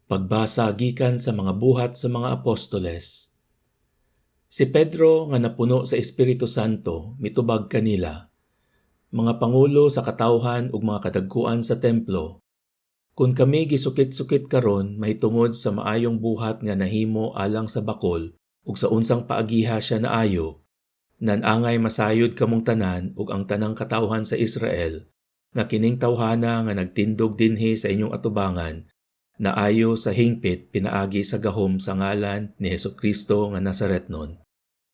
Pagbasa gikan sa mga buhat sa mga apostoles. Si Pedro nga napuno sa Espiritu Santo mitubag kanila, mga pangulo sa katawhan ug mga kadagkuan sa templo. Kung kami gisukit-sukit karon mahitungod sa maayong buhat nga nahimo alang sa bakol ug sa unsang paagiha siya naayo, nanangay masayod kamong tanan ug ang tanang katawhan sa Israel, nga kining tawhana nga nagtindog dinhi sa inyong atubangan, na ayo sa hingpit pinaagi sa gahom sa ngalan ni Hesukristo nga Nazaretnon.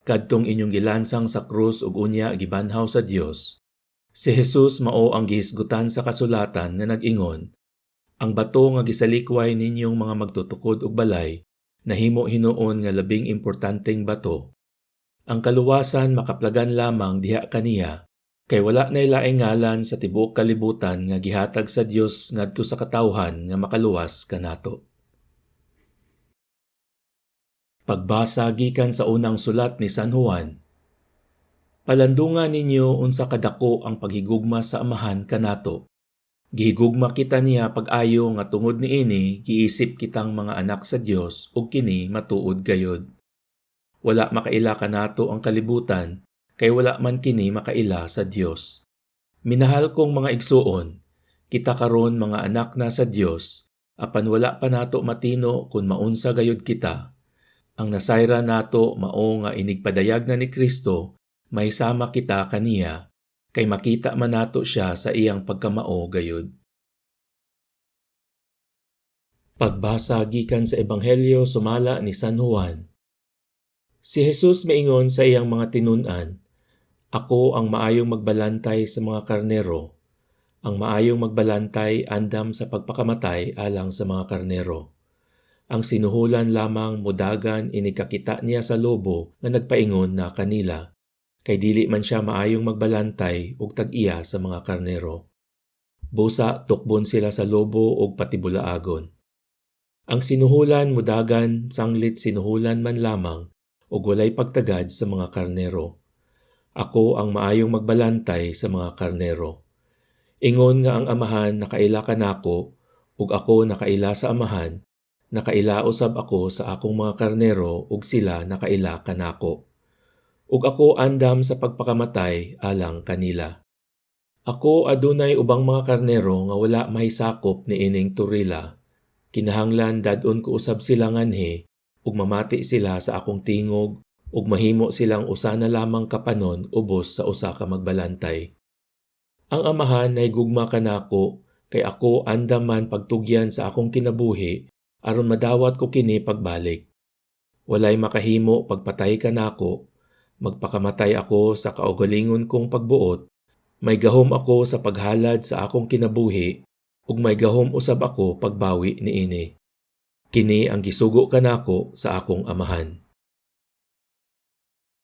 Kadtong inyong gilansang sa krus ug unya gibanhaw sa Dios. Si Jesus mao ang gihisgutan sa kasulatan nga nag-ingon, ang bato nga gisalikway ninyong mga magtutukod ug balay, nahimo hinuon nga labing importanteng bato. Ang kaluwasan makaplagan lamang diha kaniya, kay wala nay laing ngalan sa tibuok kalibutan nga gihatag sa Dios ngadto sa katawhan nga makaluwas kanato. Pagbasa gikan sa unang sulat ni San Juan. Palandungan ninyo unsa kadako ang paghigugma sa Amahan kanato. Gihigugma kita niya pag-ayo nga tungod niini giisip kitang mga anak sa Dios ug kini matuod gayod. Wala makaila kanato ang kalibutan, kay wala man kini makaila sa Dios. Minahal kong mga igsuon, kita karon mga anak na sa Dios, apan wala pa nato matino kung maunsa gayud kita. Ang nasayra nato mao nga inigpadayag na ni Kristo, may sama kita kaniya, kay makita man nato siya sa iyang pagkamao gayud. Pagbasa gikan sa Ebanghelyo sumala ni San Juan. Si Jesus maingon sa iyang mga tinun-an, ako ang maayong magbalantay sa mga karnero. Ang maayong magbalantay andam sa pagpakamatay alang sa mga karnero. Ang sinuhulan lamang mudagan inikakita niya sa lobo na nagpaingon na kanila, kay dili man siya maayong magbalantay ug tag-iya sa mga karnero. Busa tukbon sila sa lobo ug patibulaagon. Ang sinuhulan mudagan sanglit sinuhulan man lamang ug walay pagtagad sa mga karnero. Ako ang maayong magbalantay sa mga karnero. Ingon nga ang Amahan nakaila kanako ug ako nakaila sa Amahan, nakaila usab ako sa akong mga karnero ug sila nakaila kanako. Ug ako andam sa pagpakamatay alang kanila. Ako adunay ubang mga karnero nga wala mahisakop ni ining turila. Kinahanglan dadon ko usab sila nganhi ug mamati sila sa akong tingog ug mahimo silang usa na lamang kapanon ubos sa usa ka magbalantay. Ang Amahan naygugma kanako kay ako andaman pagtugyan sa akong kinabuhi aron madawat ko kini pagbalik. Walay makahimo pagpatay kanako, magpakamatay ako sa kaugalingon kong pagbuot, may gahom ako sa paghalad sa akong kinabuhi ug may gahom usab ako pagbawi niini. Kini ang gisugo kanako sa akong Amahan.